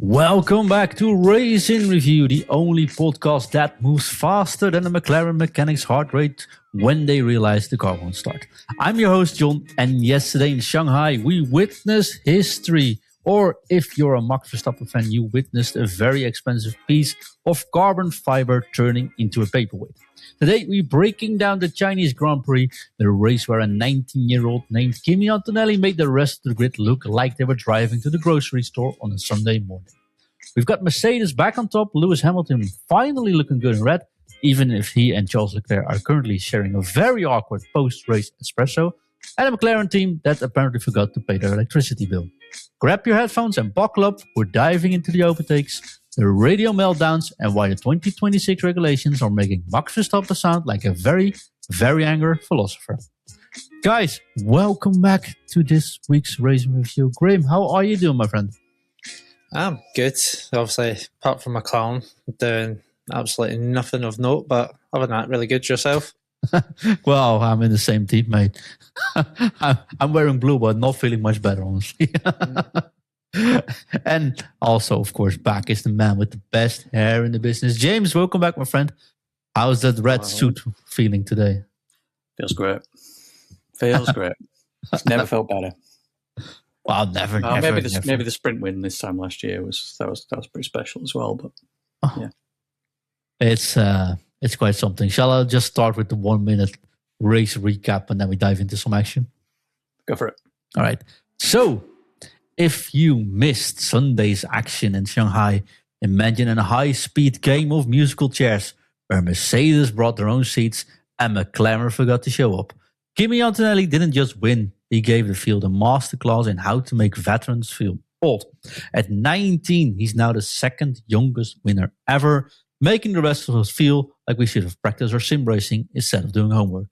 Welcome back to Race in Review, the only podcast that moves faster than the McLaren mechanics' heart rate when they realize the car won't start. I'm your host, John, and yesterday in Shanghai, we witnessed history. Or if you're a Max Verstappen fan, you witnessed a very expensive piece of carbon fiber turning into a paperweight. Today, we're breaking down the Chinese Grand Prix, the race where a 19-year-old named Kimi Antonelli made the rest of the grid look like they were driving to the grocery store on a Sunday morning. We've got Mercedes back on top, Lewis Hamilton finally looking good in red, even if he and Charles Leclerc are currently sharing a very awkward post-race espresso, and a McLaren team that apparently forgot to pay their electricity bill. Grab your headphones and buckle up, we're diving into the overtakes, the radio meltdowns, and why the 2026 regulations are making Max Verstappen sound like a very, very angry philosopher. Guys, welcome back to this week's Race Review. Graeme, how are you doing, my friend? I'm good. Obviously, apart from Mclaren, doing absolutely nothing of note, but other than that, really good. Yourself? Well, I'm in the same team, mate. I'm wearing blue, but not feeling much better, honestly. And also, of course, back is the man with the best hair in the business. James, welcome back, my friend. How's that red suit feeling today? Feels great. Feels great. Never felt better. Well, never. Maybe the sprint win this time last year was pretty special as well. But yeah, it's quite something. Shall I just start with the 1 minute race recap and then we dive into some action? Go for it. All right. So, if you missed Sunday's action in Shanghai, imagine a high-speed game of musical chairs where Mercedes brought their own seats and McLaren forgot to show up. Kimi Antonelli didn't just win, he gave the field a masterclass in how to make veterans feel old. At 19, he's now the second youngest winner ever, making the rest of us feel like we should have practiced our sim racing instead of doing homework.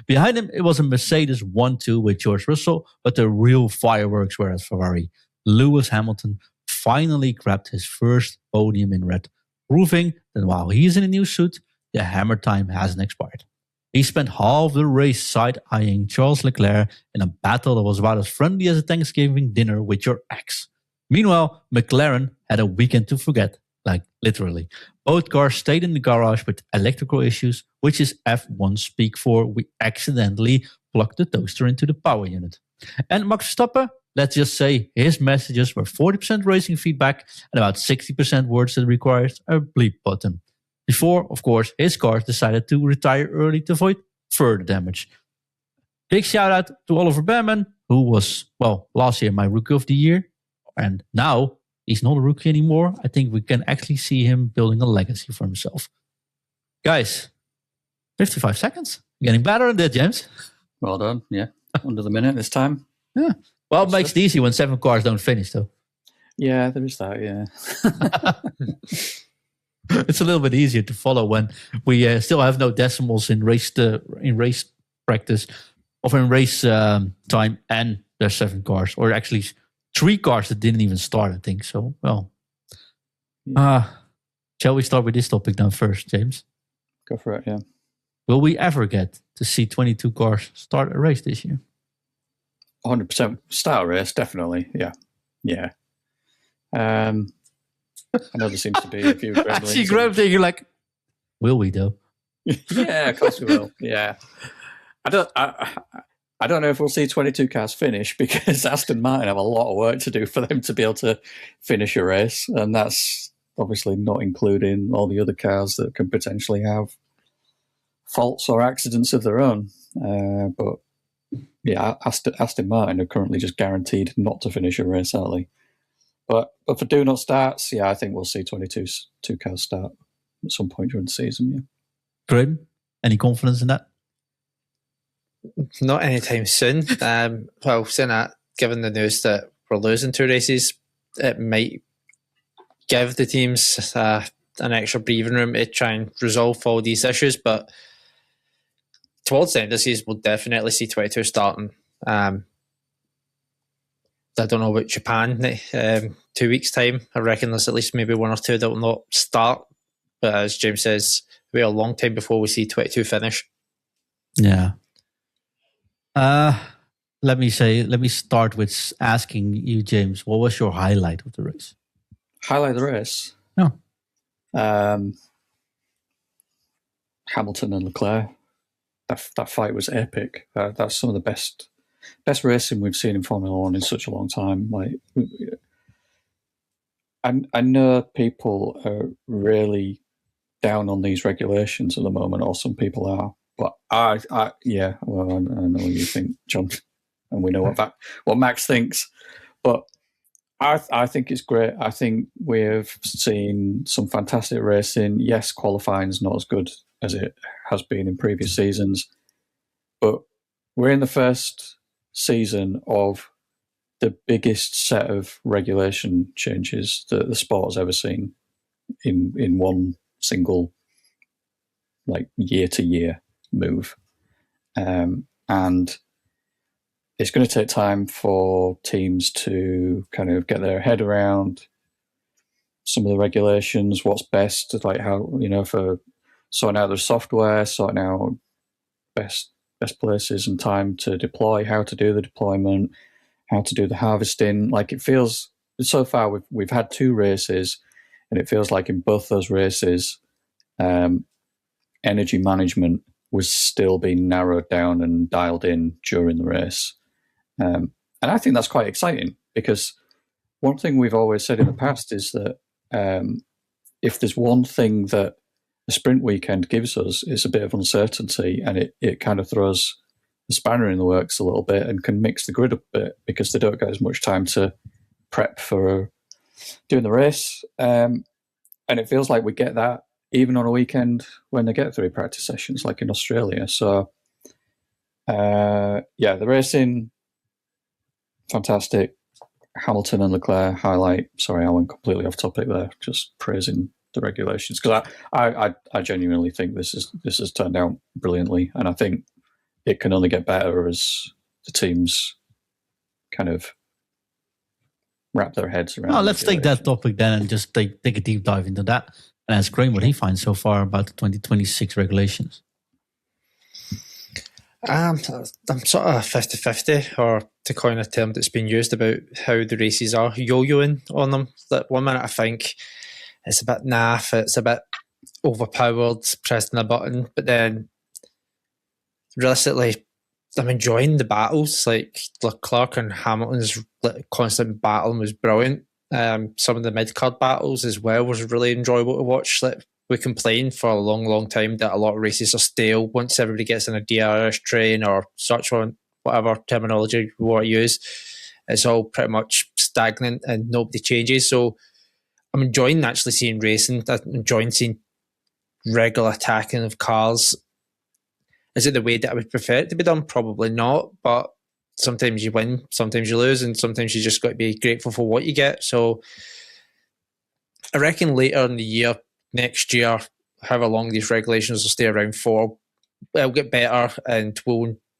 Behind him, it was a Mercedes 1-2 with George Russell, but the real fireworks were at Ferrari. Lewis Hamilton finally grabbed his first podium in red, proving that while he's in a new suit, the hammer time hasn't expired. He spent half the race side-eyeing Charles Leclerc in a battle that was about as friendly as a Thanksgiving dinner with your ex. Meanwhile, McLaren had a weekend to forget, like literally. Both cars stayed in the garage with electrical issues, which is F1's speak for we accidentally plugged the toaster into the power unit. And Max Verstappen, let's just say his messages were 40% racing feedback and about 60% words that required a bleep button. Before, of course, his cars decided to retire early to avoid further damage. Big shout out to Oliver Bearman, who was, last year my Rookie of the Year. And now he's not a rookie anymore. I think we can actually see him building a legacy for himself. Guys, 55 seconds. Getting better than that, James. Well done. Yeah. Under the minute this time. Yeah. Well, it makes it easy when 7 cars don't finish, though. Yeah, there is that, yeah. It's a little bit easier to follow when we still have no decimals in race practice or in race time, and there's 7 cars, or actually 3 cars that didn't even start, I think. So, shall we start with this topic now first, James? Go for it, yeah. Will we ever get to see 22 cars start a race this year? 100% start a race, definitely, yeah. Yeah. I know there seems to be a few I see Graeme thinking like, will we though? Yeah, of course we will. Yeah. I don't know if we'll see 22 cars finish, because Aston Martin have a lot of work to do for them to be able to finish a race, and that's obviously not including all the other cars that can potentially have faults or accidents of their own. But yeah, Aston Martin are currently just guaranteed not to finish a race, aren't they? But for do not starts, yeah, I think we'll see 22 cars start at some point during the season. Yeah. Graeme, any confidence in that? Not anytime soon. Saying that, given the news that we're losing 2 races, it might give the teams an extra breathing room to try and resolve all these issues. But towards the end of the season, we'll definitely see 22 starting. I don't know about Japan 2 weeks' time. I reckon there's at least maybe 1 or 2 that will not start. But as James says, it'll be a long time before we see 22 finish. Yeah. Let me start with asking you, James, what was your highlight of the race? Highlight of the race. No. Hamilton and Leclerc. That fight was epic. That's some of the best racing we've seen in Formula One in such a long time. Like, I know people are really down on these regulations at the moment, or some people are. But I know what you think, John, and we know what Max thinks. But I think it's great. I think we've seen some fantastic racing. Yes, qualifying is not as good as it has been in previous seasons, but we're in the first season of the biggest set of regulation changes that the sport has ever seen in one single, like, year-to-year move. And it's going to take time for teams to kind of get their head around some of the regulations, what's best, like how, for sorting out the software, sorting out best places and time to deploy, how to do the deployment, how to do the harvesting. Like, it feels, so far we've had 2 races, and it feels like in both those races, energy management was still being narrowed down and dialed in during the race. And I think that's quite exciting, because one thing we've always said in the past is that if there's one thing that a sprint weekend gives us, it's a bit of uncertainty, and it kind of throws the spanner in the works a little bit and can mix the grid a bit, because they don't get as much time to prep for doing the race. And it feels like we get that even on a weekend when they get 3 practice sessions, like in Australia. So, the racing, fantastic. Hamilton and Leclerc highlight. Sorry, I went completely off topic there, just praising the regulations, because I genuinely think this has turned out brilliantly, and I think it can only get better as the teams kind of wrap their heads around. Oh, let's take that topic then and just take a deep dive into that and ask Graeme what he finds so far about the 2026 regulations. I'm sort of 50-50, or to coin a term that's been used about how the races are, yo-yoing on them. That one minute I think it's a bit naff, it's a bit overpowered, pressing a button, but then realistically, I'm enjoying the battles. Like, Leclerc and Hamilton's constant battling was brilliant. Some of the mid-card battles as well was really enjoyable to watch. Like, we complained for a long, long time that a lot of races are stale once everybody gets in a DRS train or such on, whatever terminology we want to use. It's all pretty much stagnant and nobody changes. So I'm enjoying actually seeing racing. I'm enjoying seeing regular attacking of cars. Is it the way that I would prefer it to be done? Probably not, but sometimes you win, sometimes you lose, and sometimes you just got to be grateful for what you get. So I reckon later in the year, next year, however long these regulations will stay around for, it'll get better, and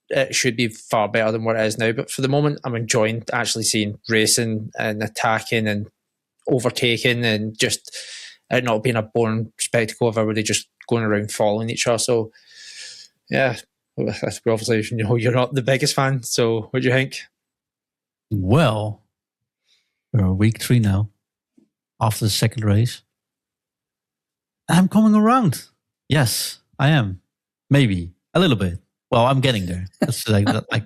it should be far better than what it is now. But for the moment, I'm enjoying actually seeing racing and attacking and overtaking, and just it not being a boring spectacle of everybody just going around following each other. So, yeah, obviously, you're not the biggest fan. So, what do you think? Well, we're week 3 now, after the second race. I'm coming around. Yes, I am. Maybe a little bit. Well, I'm getting there. That's like. All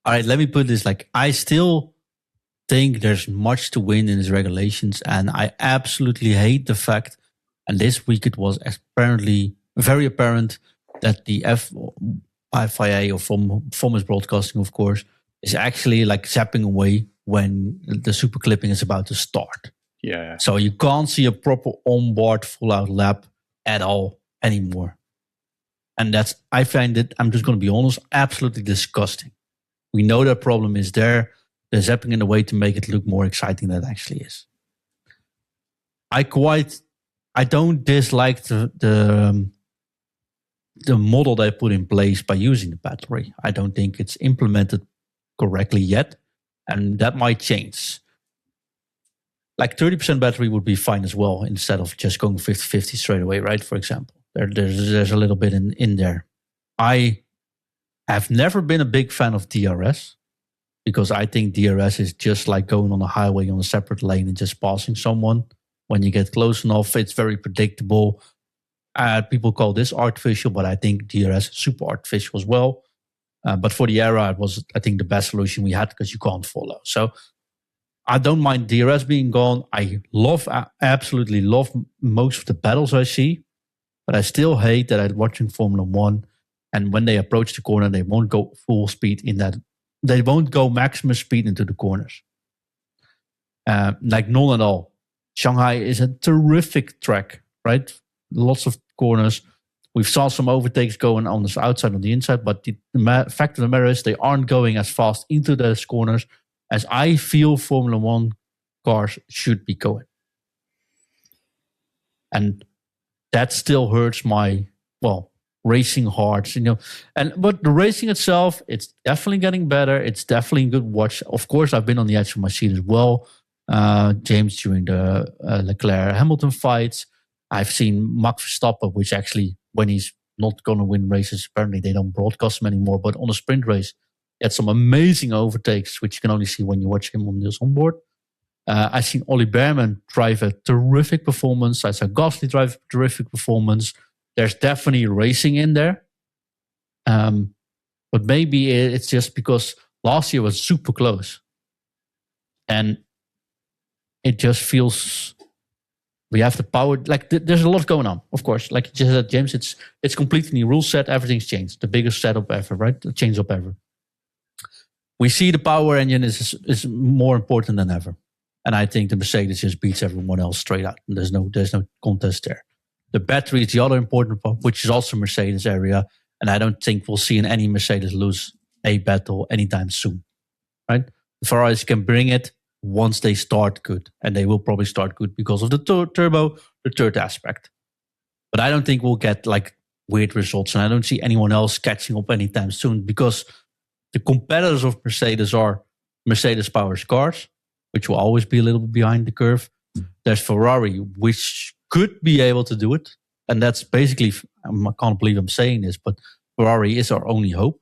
right, let me put this like, I still think there's much to win in these regulations, and I absolutely hate the fact, and this week it was apparently very apparent, that the FIA, or Formula Broadcasting, of course, is actually like zapping away when the super clipping is about to start. Yeah. So you can't see a proper onboard full-out lap at all anymore. And I find it, I'm just going to be honest, absolutely disgusting. We know that problem is there. They're zapping in a way to make it look more exciting than it actually is. I don't dislike the model they put in place by using the battery. I don't think it's implemented correctly yet, and that might change. Like 30% battery would be fine as well, instead of just going 50-50 straight away, right? For example, there's a little bit in there. I have never been a big fan of DRS, because I think DRS is just like going on a highway on a separate lane and just passing someone. When you get close enough, it's very predictable. People call this artificial, but I think DRS is super artificial as well. But for the era, it was, I think, the best solution we had because you can't follow. So I don't mind DRS being gone. I absolutely love most of the battles I see, but I still hate that I'm watching Formula One, and when they approach the corner, they won't go full speed in that. They won't go maximum speed into the corners. Like none at all. Shanghai is a terrific track, right? Lots of corners. We saw some overtakes going on the outside and the inside, but the fact of the matter is they aren't going as fast into those corners as I feel Formula One cars should be going. And that still hurts my, racing hearts, but the racing itself, it's definitely getting better. It's definitely a good watch. Of course, I've been on the edge of my seat as well. James during the Leclerc Hamilton fights. I've seen Max Verstappen, which actually, when he's not going to win races, apparently they don't broadcast him anymore. But on a sprint race, he had some amazing overtakes, which you can only see when you watch him on this onboard. I've seen Ollie Bearman drive a terrific performance. I saw Gasly drive a terrific performance. There's definitely racing in there. But maybe it's just because last year was super close. And it just feels we have the power. Like there's a lot going on, of course. Like you just said, James, it's completely new rule set. Everything's changed. The biggest setup ever, right? The change up ever. We see the power engine is more important than ever. And I think the Mercedes just beats everyone else straight out. And there's no contest there. The battery is the other important part, which is also Mercedes area. And I don't think we'll see any Mercedes lose a battle anytime soon. Right? The Ferraris can bring it once they start good. And they will probably start good because of the turbo, the third aspect. But I don't think we'll get like weird results. And I don't see anyone else catching up anytime soon because the competitors of Mercedes are Mercedes powered cars, which will always be a little bit behind the curve. There's Ferrari, which could be able to do it. And that's basically, I can't believe I'm saying this, but Ferrari is our only hope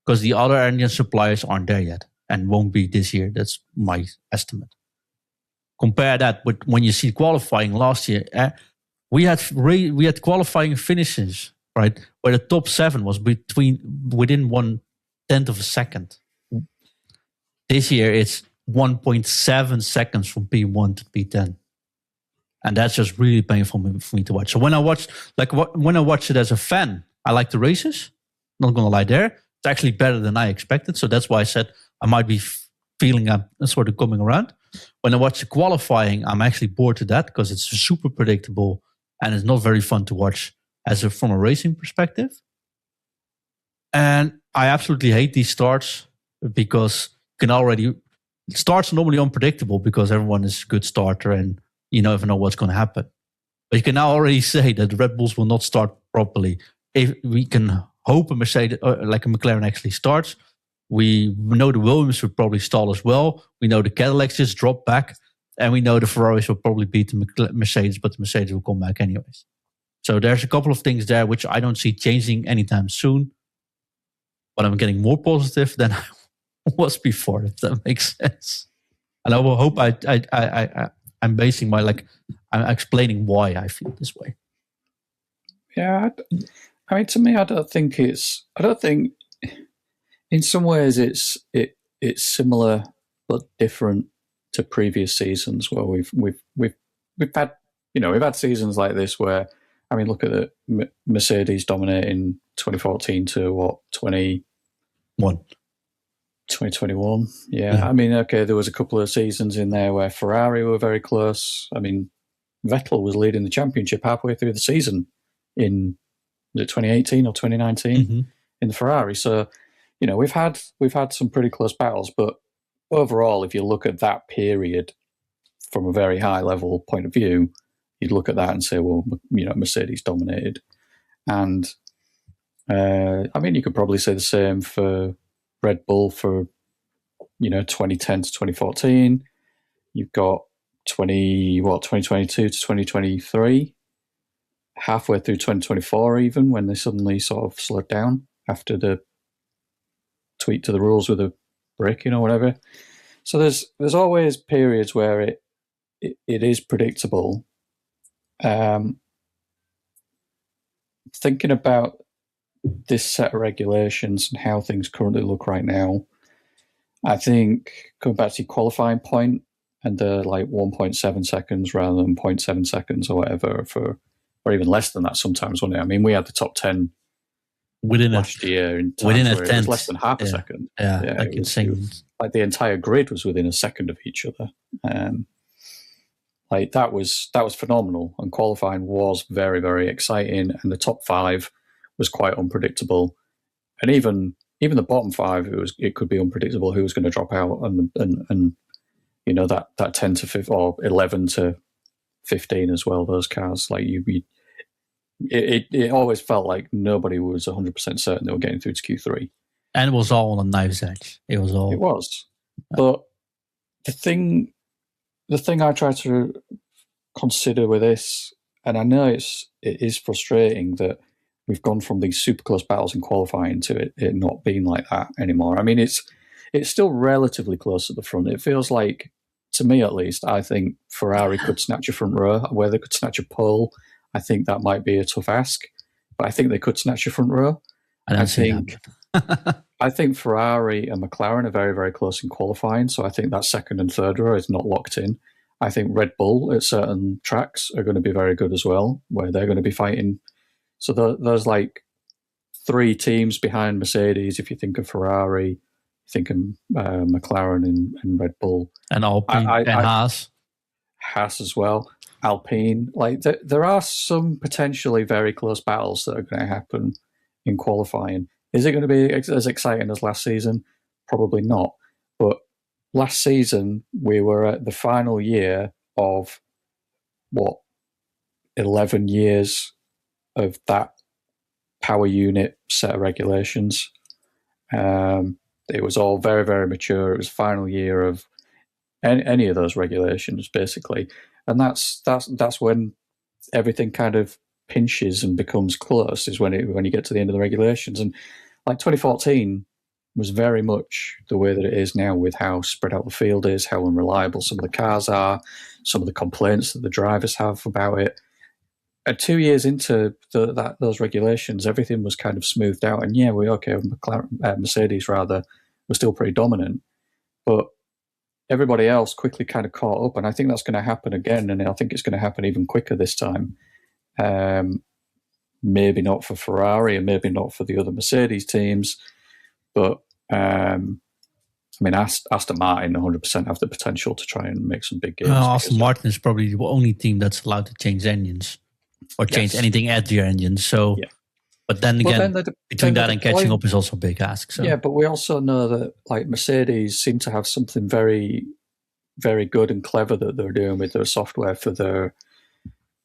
because the other engine suppliers aren't there yet and won't be this year. That's my estimate. Compare that with when you see qualifying last year. We had qualifying finishes, right, where the top 7 was within 1/10 of a second. This year it's 1.7 seconds from P1 to P10. And that's just really painful for me to watch. So when I watch it as a fan, I like the races. Not going to lie there. It's actually better than I expected. So that's why I said I might be feeling I'm sort of coming around. When I watch the qualifying, I'm actually bored to that because it's super predictable and it's not very fun to watch from a racing perspective. And I absolutely hate these starts because starts are normally unpredictable because everyone is a good starter and you never know what's going to happen. But you can now already say that the Red Bulls will not start properly. If we can hope a Mercedes, like a McLaren actually starts, we know the Williams will probably stall as well. We know the Cadillacs just drop back. And we know the Ferraris will probably beat the Mercedes, but the Mercedes will come back anyways. So there's a couple of things there which I don't see changing anytime soon. But I'm getting more positive than I was before, if that makes sense. And I will hope I'm basing I'm explaining why I feel this way. Yeah, I mean, to me, I don't think in some ways it's similar but different to previous seasons where we've had seasons like this where, I mean, look at the Mercedes dominating 2014 to 2021. Yeah. I mean, okay, there was a couple of seasons in there where Ferrari were very close. I mean, Vettel was leading the championship halfway through the season in 2018 or 2019 in the Ferrari. So, we've had some pretty close battles, but overall, if you look at that period from a very high level point of view, you'd look at that and say, well, Mercedes dominated. And I mean, you could probably say the same for Red Bull for 2010 to 2014. You've got 2022 to 2023, halfway through 2024 even, when they suddenly sort of slowed down after the tweak to the rules with the braking or whatever. So there's always periods where it is predictable. Thinking about this set of regulations and how things currently look right now, I think going back to your qualifying point and the 1.7 seconds rather than 0.7 seconds or whatever, or even less than that sometimes, wasn't it? I mean, we had the top 10 last year in times within a where it tenth, was less than half a second. Yeah, I can say. Like the entire grid was within a second of each other. That was phenomenal, and qualifying was very, very exciting, and the top 5 was quite unpredictable, and even the bottom 5, it could be unpredictable who was going to drop out, and that 10 to 15 or 11 to 15 as well. Those cars, it always felt like nobody was 100% certain they were getting through to Q3, and it was all on a knife's edge. It was, but the thing I try to consider with this, and I know it is frustrating that we've gone from these super close battles in qualifying to it not being like that anymore. I mean, it's still relatively close at the front. It feels like, to me at least, I think Ferrari could snatch a front row, where they could snatch a pole. I think that might be a tough ask, but I think they could snatch a front row. I think Ferrari and McLaren are very, very close in qualifying, so I think that second and third row is not locked in. I think Red Bull at certain tracks are going to be very good as well, where they're going to be fighting. So there's 3 teams behind Mercedes. If you think of Ferrari, you think of McLaren and Red Bull. And Alpine and Haas. Haas as well. Alpine. There are some potentially very close battles that are going to happen in qualifying. Is it going to be as exciting as last season? Probably not. But last season, we were at the final year of 11 years of that power unit set of regulations. It was all very, very mature. It was final year of any of those regulations, basically. And that's when everything kind of pinches and becomes close, is when you get to the end of the regulations. And 2014 was very much the way that it is now, with how spread out the field is, how unreliable some of the cars are, some of the complaints that the drivers have about it. And 2 years into those regulations, everything was kind of smoothed out. And Mercedes rather was still pretty dominant, but everybody else quickly kind of caught up. And I think that's going to happen again, and I think it's going to happen even quicker this time. Maybe not for Ferrari, and maybe not for the other Mercedes teams, but Aston Martin 100% have the potential to try and make some big gains. Aston Martin is probably the only team that's allowed to change engines or change anything at their engines. So, but then again, between that and catching up is also a big ask. So. Yeah, but we also know that Mercedes seem to have something very, very good and clever that they're doing with their software for their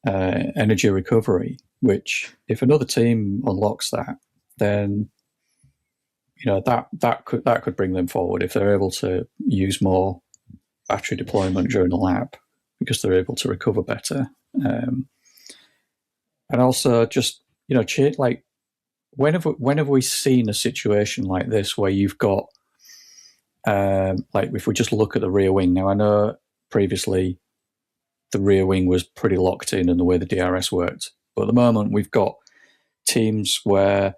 energy recovery. Which, if another team unlocks that, then that could bring them forward if they're able to use more battery deployment during the lap, because they're able to recover better. And also, just when have we seen a situation like this where you've got if we just look at the rear wing now? I know previously the rear wing was pretty locked in the way the DRS worked, but at the moment we've got teams where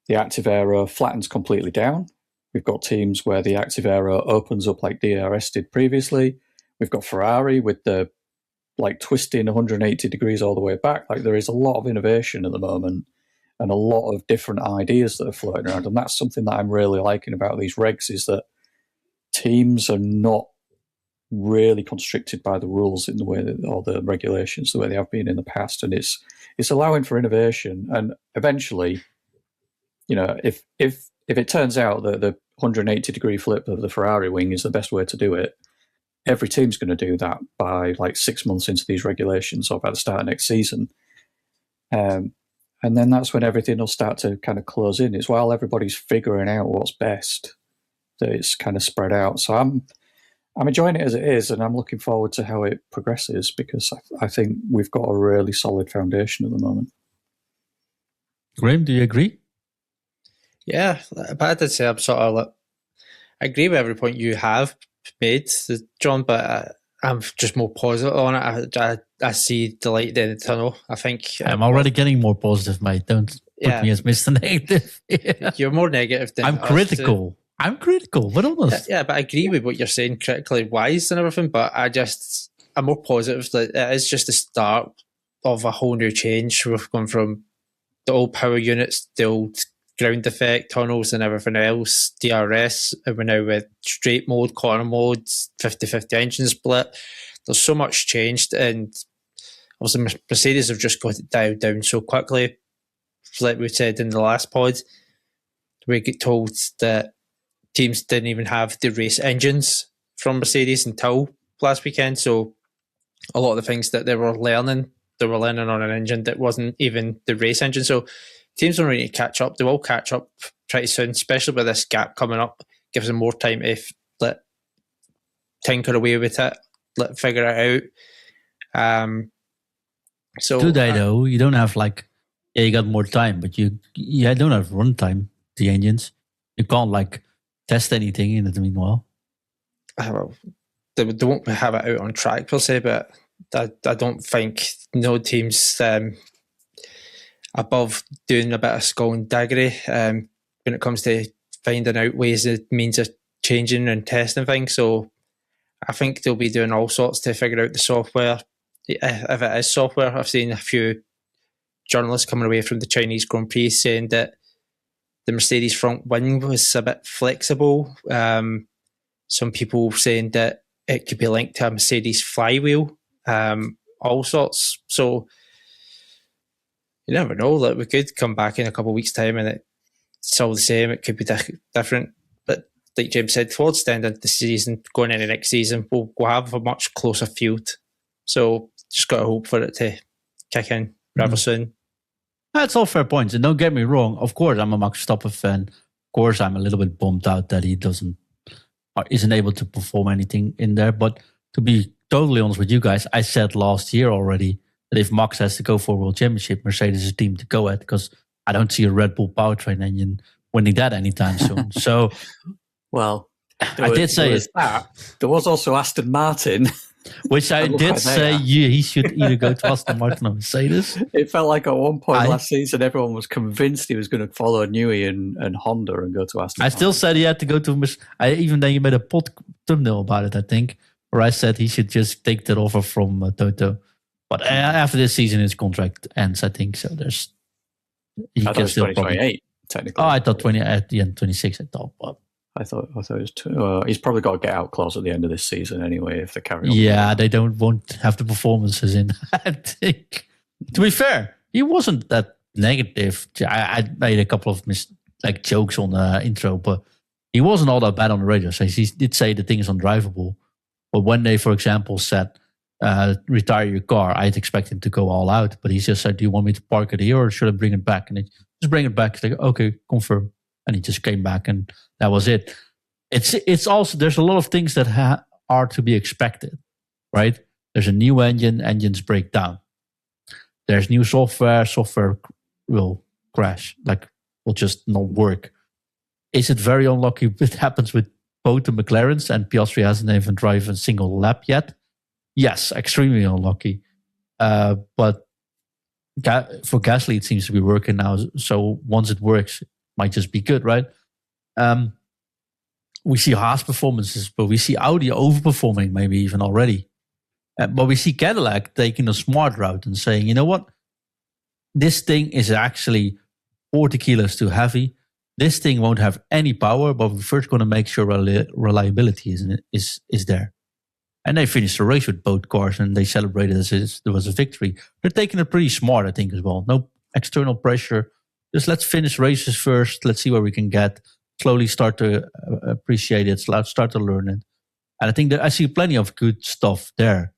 the active aero flattens completely down. We've got teams where the active aero opens up like DRS did previously. We've got Ferrari with the twisting 180 degrees all the way back. There is a lot of innovation at the moment and a lot of different ideas that are floating around. And that's something that I'm really liking about these regs, is that teams are not really constricted by the rules in the way that, or the regulations, the way they have been in the past. And it's allowing for innovation. And eventually, if it turns out that the 180 degree flip of the Ferrari wing is the best way to do it, every team's going to do that by 6 months into these regulations or by the start of next season. And then that's when everything will start to kind of close in. It's while everybody's figuring out what's best that it's kind of spread out. So I'm enjoying it as it is, and I'm looking forward to how it progresses, because I think we've got a really solid foundation at the moment. Graeme, do you agree? Yeah, but I did say I'm sort of agree with every point you have made, John, but I'm just more positive on it. I see the light at the end of the tunnel. I think I'm already getting more positive, mate. Don't put me as Mr. Negative. You're more negative than I'm critical. I'm critical, but honest. Yeah, but I agree with what you're saying, critically wise and everything, but I'm more positive that it is just the start of a whole new change. We've gone from the old power units, the old ground effect, tunnels and everything else, DRS, and we're now with straight mode, corner mode, 50-50 engine split. There's so much changed, and also Mercedes have just got it dialed down so quickly. Like we said in the last pod, we get told that teams didn't even have the race engines from Mercedes until last weekend, so a lot of the things that they were learning on an engine that wasn't even the race engine. So teams don't really need to catch up. They will catch up pretty soon, especially with this gap coming up. Gives them more time to tinker away with it, figure it out. So today, though, you don't have you got more time, but you don't have run time. The engines, you can't test anything in the meanwhile. Well, they won't have it out on track per se, but I don't think no teams above doing a bit of skull and daggery when it comes to finding out ways and means of changing and testing things. So I think they'll be doing all sorts to figure out the software. If it is software, I've seen a few journalists coming away from the Chinese Grand Prix saying that the Mercedes front wing was a bit flexible. Some people saying that it could be linked to a Mercedes flywheel, all sorts. So you never know. That we could come back in a couple of weeks' time and it's all the same. It could be different. But like James said, towards the end of the season, going into next season, we'll have a much closer field. So just got to hope for it to kick in rather soon. That's all fair points. And don't get me wrong. Of course, I'm a Max Verstappen fan. Of course, I'm a little bit bummed out that he isn't able to perform anything in there. But to be totally honest with you guys, I said last year already that if Max has to go for a world championship, Mercedes is a team to go at, because I don't see a Red Bull powertrain engine winning that anytime soon. So, well, I did say it. There was also Aston Martin. Which I did say he should either go to Aston Martin or Mercedes. It felt like at one point last season, everyone was convinced he was going to follow Newey and Honda and go to Aston Martin. I still said he had to go to even then you made a thumbnail about it, I think, where I said he should just take that offer from Toto. But after this season, his contract ends, I think. So there's... I thought it was 2028, technically. Oh, I thought 26, I thought. But I thought it was he's probably got a get out clause at the end of this season anyway if they carry on. Yeah, they won't have the performances in. I think. To be fair, he wasn't that negative. I made a couple of jokes on the intro, but he wasn't all that bad on the radio. So he did say the thing is undrivable. But when they, for example, said retire your car, I'd expect him to go all out. But he just said, "Do you want me to park it here or should I bring it back?" And he just bring it back. He's like, "Okay, confirm." And he just came back, and that was it. It's also, there's a lot of things that are to be expected, right? There's a new engine, engines break down. There's new software will crash, will just not work. Is it very unlucky it happens with both the McLarens, and Piastri hasn't even driven a single lap yet? Yes, extremely unlucky. But for Gasly, it seems to be working now. So once it works, might just be good, right? We see Haas performances, but we see Audi overperforming maybe even already. But we see Cadillac taking a smart route and saying, you know what? This thing is actually 40 kilos too heavy. This thing won't have any power, but we're first going to make sure reliability is there. And they finished the race with both cars, and they celebrated as if there was a victory. They're taking it pretty smart, I think, as well. No external pressure. Just let's finish races first. Let's see where we can get. Slowly start to appreciate it. Start to learn it. And I think that I see plenty of good stuff there.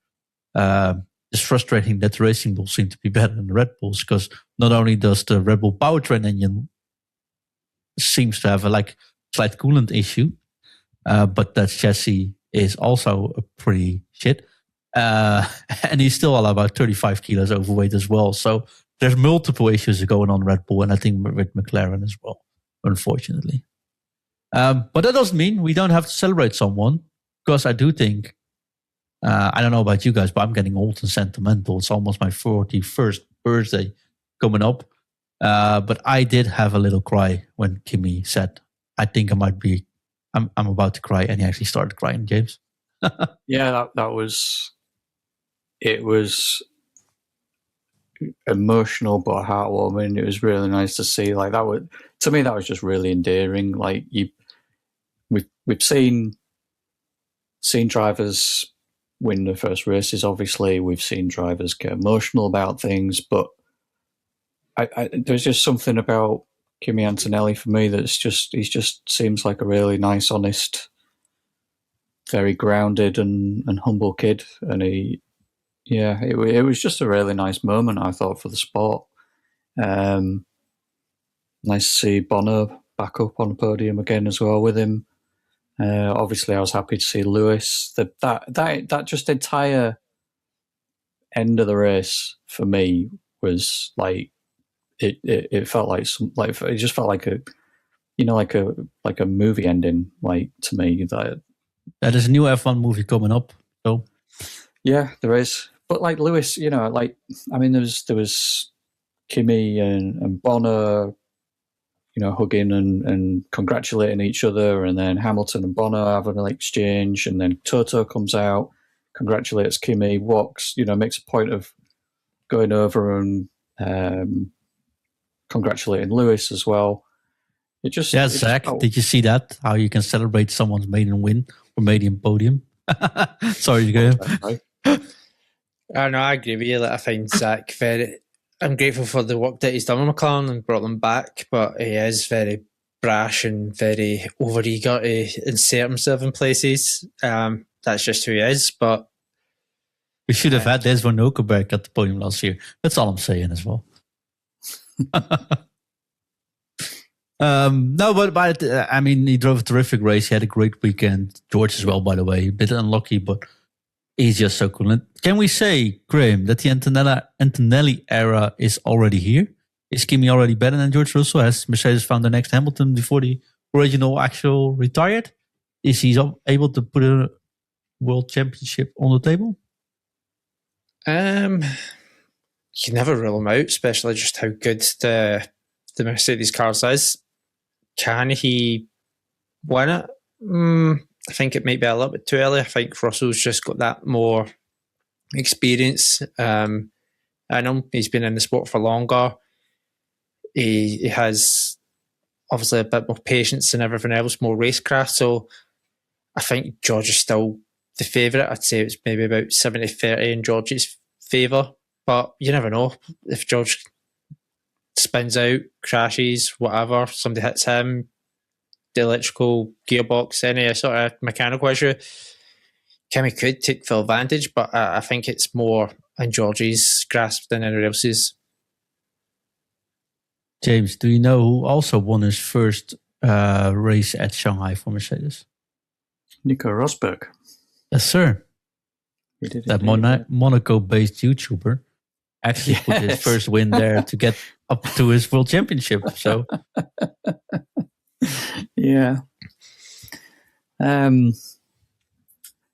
It's frustrating that the Racing Bulls seem to be better than the Red Bulls, because not only does the Red Bull powertrain engine seems to have a slight coolant issue, but that chassis is also a pretty shit. And he's still about 35 kilos overweight as well. So there's multiple issues going on Red Bull, and I think with McLaren as well, unfortunately. But that doesn't mean we don't have to celebrate someone, because I do think, I don't know about you guys, but I'm getting old and sentimental. It's almost my 41st birthday coming up. But I did have a little cry when Kimi said, I think I'm about to cry. And he actually started crying, James. Yeah, it was emotional but heartwarming. It was really nice to see. Like, to me, that was just really endearing. Like, we've seen drivers win the first races. Obviously, we've seen drivers get emotional about things, but there's just something about Kimi Antonelli for me he just seems like a really nice, honest, very grounded and humble kid, and it was just a really nice moment, I thought, for the sport. Nice to see Bono back up on the podium again as well with him. Obviously, I was happy to see Lewis. That just entire end of the race for me was like it felt like it just felt like a movie ending, like, to me. That is a new F1 movie coming up. So yeah, there is. But like Lewis, like, I mean, there was Kimi and Bono, hugging and congratulating each other, and then Hamilton and Bono having an exchange, and then Toto comes out, congratulates Kimi, walks, makes a point of going over and congratulating Lewis as well. Zach, did you see that? How you can celebrate someone's maiden win or maiden podium? Sorry, Graeme. I agree with you. Like, I find Zach I'm grateful for the work that he's done with McLaren and brought them back, but he is very brash and very overeager to insert himself in places. That's just who he is. But we should have had Des Van Hulkenberg at the podium last year. That's all I'm saying as well. No, but I mean, he drove a terrific race. He had a great weekend. George as well, by the way. A bit unlucky, but he's just so cool. And can we say, Graeme, that the Antonelli era is already here? Is Kimi already better than George Russell? Has Mercedes found the next Hamilton before the original actual retired? Is he able to put a world championship on the table? You can never rule him out, especially just how good the Mercedes cars is. Can he win it? I think it might be a little bit too early. I think Russell's just got that more experience. I know he's been in the sport for longer. He has obviously a bit more patience and everything else, more racecraft. So I think George is still the favourite. I'd say it's maybe about 70-30 in George's favour. But you never know. If George spins out, crashes, whatever, somebody hits him, the electrical gearbox, any sort of mechanical issue, Kimi could take full advantage, but I think it's more in George's grasp than anyone else's. James, do you know who also won his first race at Shanghai for Mercedes? Nico Rosberg. Yes, sir. He did that Monaco-based YouTuber actually put his first win there to get up to his world championship. So, yeah.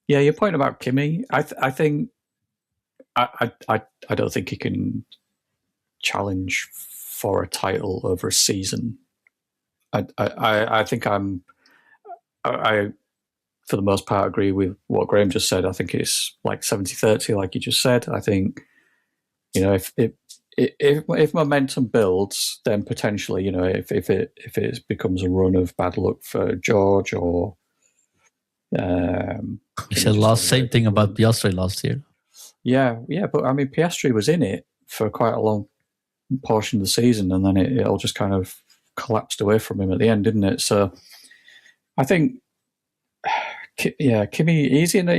Yeah, your point about Kimi, I think I don't think he can challenge for a title over a season. I think I for the most part agree with what Graeme just said. I think it's like 70-30, like you just said. I think, if momentum builds, then potentially, if it becomes a run of bad luck for George or he said same thing about Piastri last year. Yeah, but I mean, Piastri was in it for quite a long portion of the season, and then it all just kind of collapsed away from him at the end, didn't it? So I think, Kimi, he is in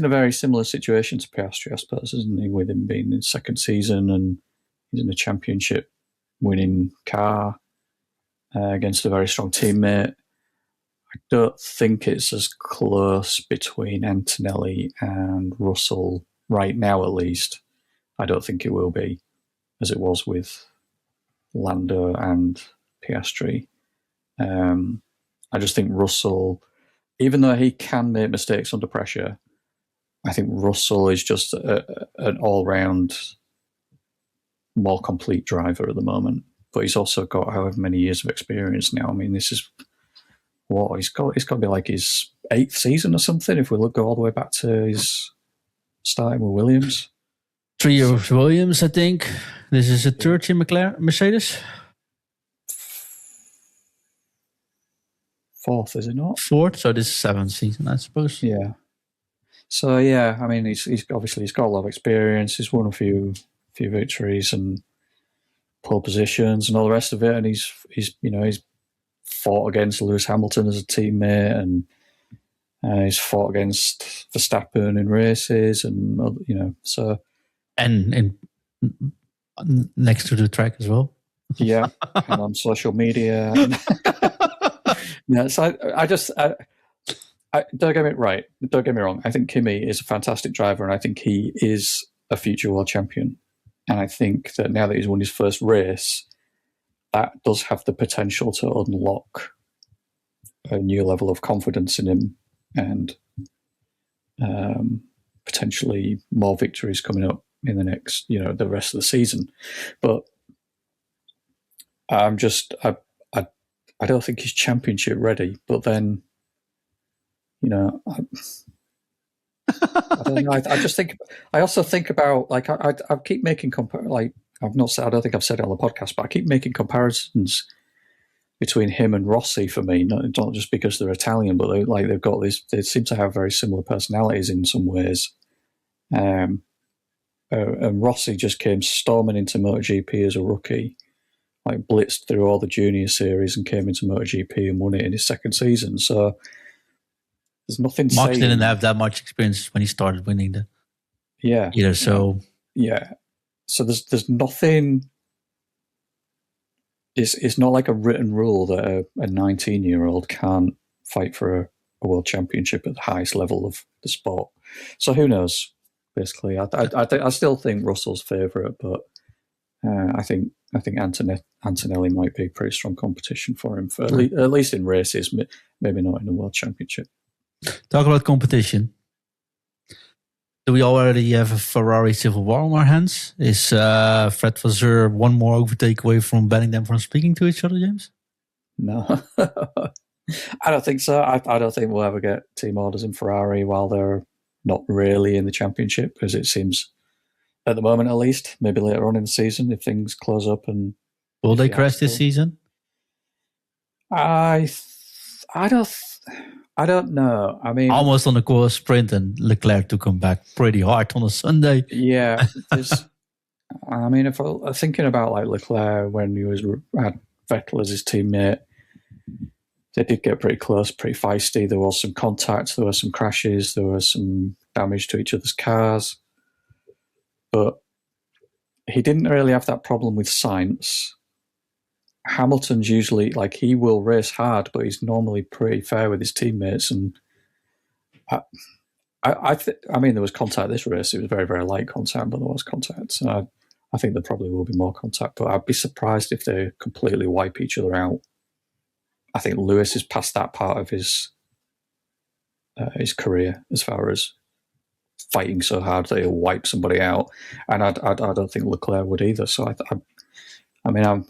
a very similar situation to Piastri, I suppose, isn't he? With him being in his second season and he's in a championship winning car against a very strong teammate. I don't think it's as close between Antonelli and Russell right now, at least. I don't think it will be as it was with Lando and Piastri. I just think Russell, even though he can make mistakes under pressure, I think Russell is just an all-round, more complete driver at the moment. But he's also got however many years of experience now. I mean, this is what he's got to be like his 8th season or something. If we go all the way back to his starting with Williams, 3 years with Williams, I think. This is a third in McLaren, Mercedes. 4th, is it not? 4th, so this is 7th season, I suppose. Yeah. So yeah, I mean, he's obviously got a lot of experience. He's won a few victories and pole positions and all the rest of it. And he's fought against Lewis Hamilton as a teammate, and he's fought against Verstappen in races, and so and next to the track as well. Yeah, and on social media. Yeah, so I don't get me right. Don't get me wrong. I think Kimi is a fantastic driver, and I think he is a future world champion. And I think that now that he's won his first race, that does have the potential to unlock a new level of confidence in him, and potentially more victories coming up in the next, the rest of the season. But I don't think he's championship ready. But then, I don't know. I just think. I also think about I keep making I've not said. I don't think I've said it on the podcast, but I keep making comparisons between him and Rossi for me. Not just because they're Italian, but they've got this. They seem to have very similar personalities in some ways. And Rossi just came storming into MotoGP as a rookie, blitzed through all the junior series and came into MotoGP and won it in his second season. So there's nothing. Max didn't have that much experience when he started winning the. Yeah. Either so. Yeah. So there's nothing. It's not like a written rule that a 19-year-old can't fight for a world championship at the highest level of the sport. So who knows? Basically, I still think Russell's favourite, but I think Antonelli might be pretty strong competition for him, at least in races, maybe not in the world championship. Talk about competition. Do we already have a Ferrari civil war on our hands? Is Fred Vasseur one more overtake away from banning them from speaking to each other, James? No. I don't think so. I don't think we'll ever get team orders in Ferrari while they're not really in the championship, because it seems, at the moment at least, maybe later on in the season, if things close up. And will they crash this season? I don't know. I mean, almost on the course sprint, and Leclerc to come back pretty hard on a Sunday. Yeah, I mean, if I'm thinking about Leclerc when he had Vettel as his teammate, they did get pretty close, pretty feisty. There was some contact, there were some crashes, there was some damage to each other's cars, but he didn't really have that problem with Sainz. Hamilton's usually he will race hard, but he's normally pretty fair with his teammates. And I mean, there was contact this race. It was very, very light contact, but there was contact. So I think there probably will be more contact, but I'd be surprised if they completely wipe each other out. I think Lewis is past that part of his career as far as fighting so hard that he'll wipe somebody out, and I don't think Leclerc would either. So I mean, I'm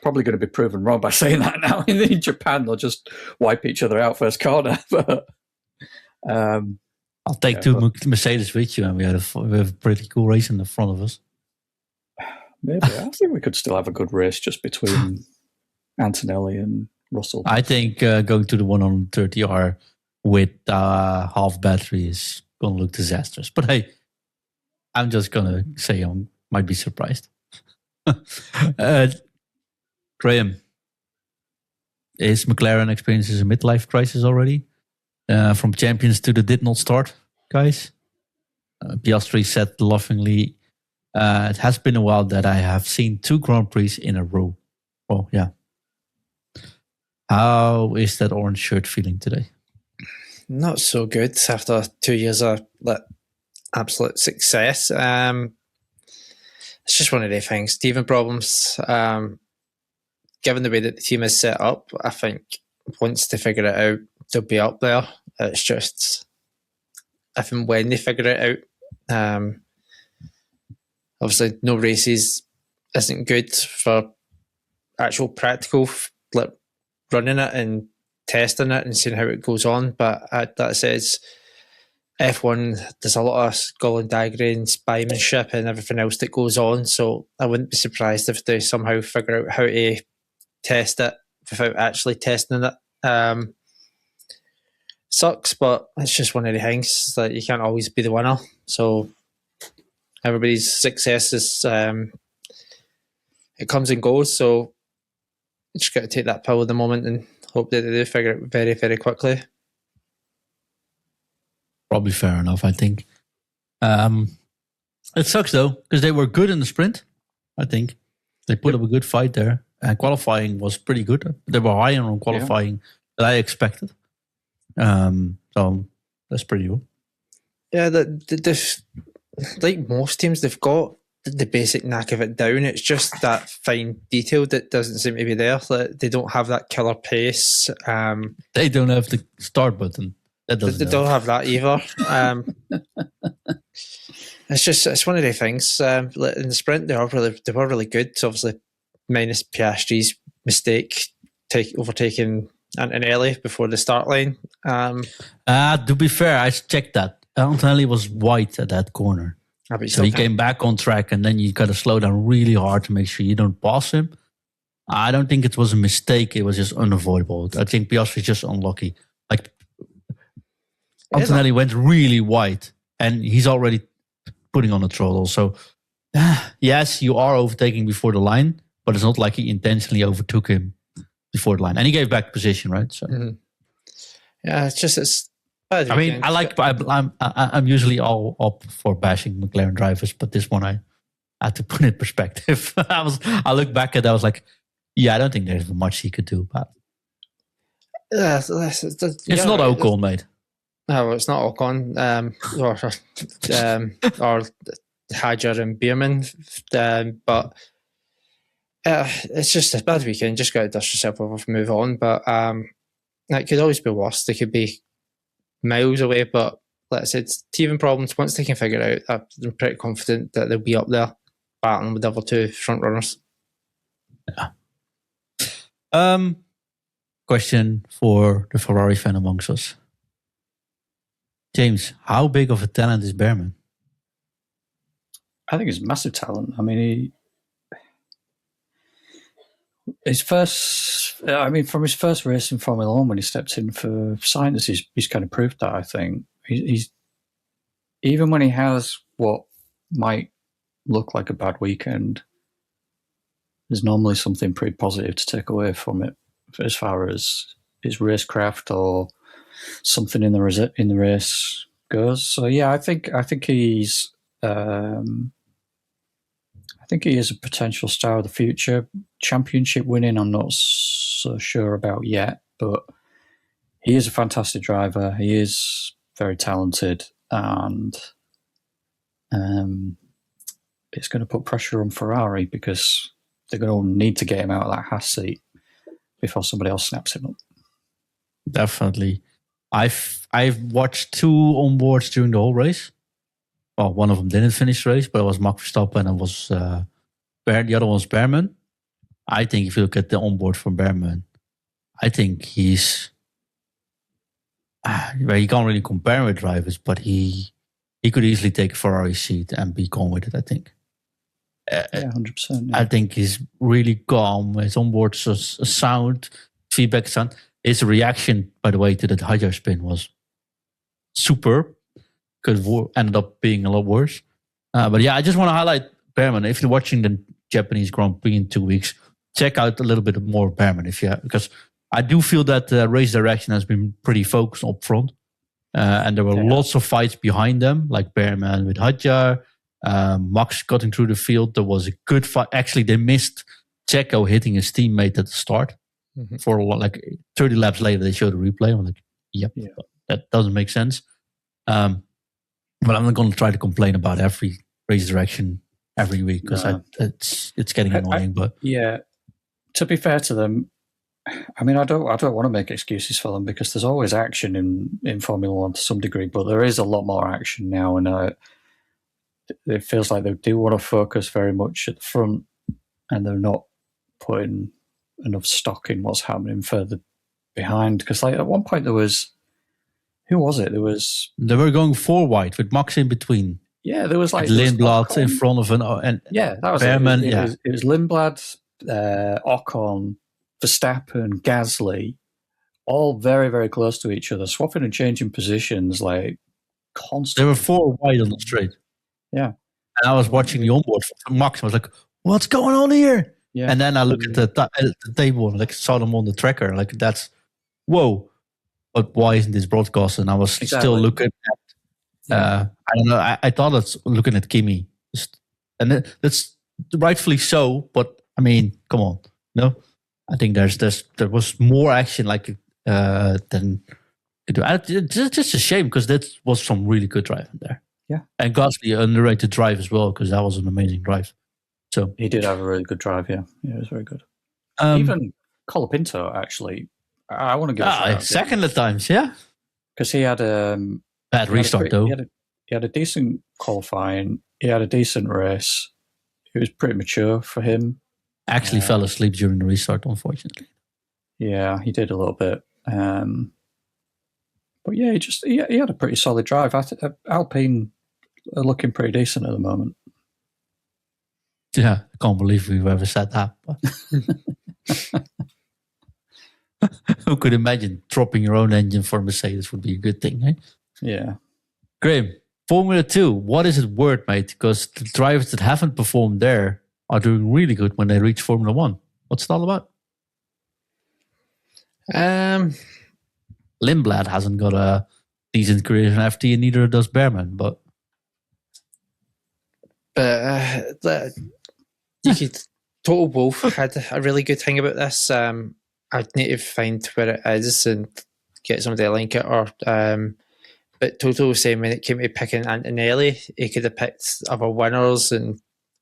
probably going to be proven wrong by saying that now. In Japan, they'll just wipe each other out first corner. But I'll take two Mercedes with you, and we have a pretty cool race in the front of us. Maybe. I think we could still have a good race just between Antonelli and Russell. I think going to the 130R with half battery is going to look disastrous. But hey, I'm just going to say I might be surprised. Graeme, is McLaren experiences a midlife crisis already? From champions to the did not start, guys? Piastri said laughingly, it has been a while that I have seen 2 Grand Prix in a row. Oh, yeah. How is that orange shirt feeling today? Not so good after 2 years of absolute success. It's just one of the things. Teething problems. Given the way that the team is set up, I think once they figure it out, they'll be up there. It's just if and when they figure it out. Obviously, no races isn't good for actual practical, like running it and testing it and seeing how it goes on. But that says F1, there's a lot of skull and diagram, spymanship and everything else that goes on. So I wouldn't be surprised if they somehow figure out how to test it without actually testing it. Sucks, but it's just one of the things that you can't always be the winner. So everybody's success is it comes and goes. So you just got to take that pill at the moment and hope that they do figure it very, very quickly. Probably fair enough, I think. It sucks though, because they were good in the sprint. I think they put up a good fight there, and qualifying was pretty good. They were higher on qualifying than I expected. So that's pretty good. Yeah, like most teams, they've got the basic knack of it down. It's just that fine detail that doesn't seem to be there. Like, they don't have that killer pace. They don't have the start button. They don't have that either. It's one of the things. In the sprint, they were really good. So obviously, minus Piastri's mistake, overtaking Antonelli before the start line. To be fair, I checked that. Antonelli was wide at that corner. So he came back on track, and then you got to slow down really hard to make sure you don't pass him. I don't think it was a mistake. It was just unavoidable. I think Piastri is just unlucky. Like, Antonelli went really wide, and he's already putting on the throttle. So, yes, you are overtaking before the line, but it's not like he intentionally overtook him before the line. And he gave back position, right? So, yeah, it's bad. I mean, I'm usually all up for bashing McLaren drivers, but this one I had to put it in perspective. I look back at that, I was like, yeah, I don't think there's much he could do. But it's not Ocon, mate. No, it's not Ocon or Hadjar and Bearman, but it's just a bad weekend. Just got to dust yourself off and move on. But it could always be worse. They could be miles away. But like I said, teething problems. Once they can figure it out, I'm pretty confident that they'll be up there battling with the other two front runners. Yeah. Question for the Ferrari fan amongst us. James, how big of a talent is Bearman? I think he's massive talent. I mean, from his first race in Formula One when he stepped in for Sainz, he's kind of proved that. I think he's even when he has what might look like a bad weekend, there's normally something pretty positive to take away from it, as far as his racecraft or something in the race goes. So yeah, I think he's I think he is a potential star of the future. Championship winning, I'm not so sure about yet, but he is a fantastic driver. He is very talented, and it's going to put pressure on Ferrari because they're going to need to get him out of that Haas seat before somebody else snaps him up. Definitely. I've watched 2 onboards during the whole race. Well, one of them didn't finish the race, but it was Max Verstappen and was the other one was Bearman. I think if you look at the onboard from Bearman, I think he's well, you can't really compare with drivers, but he could easily take a Ferrari seat and be gone with it, I think. Yeah, 100%. Yeah. I think he's really calm. His onboard's a sound, feedback sound. His reaction, by the way, to the Hadjar spin was superb. Could have ended up being a lot worse. But yeah, I just want to highlight Bearman. If you're watching the Japanese Grand Prix in 2 weeks, check out a little bit more Bearman. Because I do feel that race direction has been pretty focused up front. And there were lots of fights behind them, like Bearman with Hadjar. Max cutting through the field. There was a good fight. Actually, they missed Checo hitting his teammate at the start. Mm-hmm. For like 30 laps later, they showed a replay. I'm like, yep, that doesn't make sense. But I'm not going to try to complain about every race direction every week because it's getting annoying. But yeah, to be fair to them, I mean, I don't want to make excuses for them because there's always action in Formula One to some degree, but there is a lot more action now, and it feels like they do want to focus very much at the front, and they're not putting enough stock in what's happening further behind. Because like at one point there was, who was it? They were going 4 wide with Max in between. Yeah, there was like Lindblad in front of and yeah, that was Bearman. It was Lindblad, Ocon, Verstappen, Gasly, all very, very close to each other, swapping and changing positions like constantly. They were 4 wide on the straight. Yeah. And I was watching the onboard from Max. I was like, what's going on here? Yeah. And then I looked at the table and like saw them on the tracker. Like, that's, whoa. But why isn't this broadcast? And I was still looking at, I don't know, I thought it's looking at Kimi. And that's rightfully so. But, I mean, come on. No? I think there was more action like than it's just a shame because that was some really good driving there. Yeah, and Gasly underrated drive as well because that was an amazing drive. So he did have a really good drive. Yeah, it was very good. Even Colapinto actually, I want to give a second at times, yeah, because he had a bad restart though. He had a decent qualifying. He had a decent race. It was pretty mature for him. Actually fell asleep during the restart, unfortunately. Yeah, he did a little bit. But yeah, he had a pretty solid drive. Alpine are looking pretty decent at the moment. Yeah, I can't believe we've ever said that. Who could imagine dropping your own engine for Mercedes would be a good thing, eh? Yeah. Graeme, Formula 2, what is it worth, mate? Because the drivers that haven't performed there are doing really good when they reach Formula 1. What's it all about? Lindblad hasn't got a decent career in FT, and neither does Bearman. But you could. Total Wolf had a really good thing about this. I'd need to find where it is and get somebody to link it. Or, but Total was saying when it came to picking Antonelli, he could have picked other winners and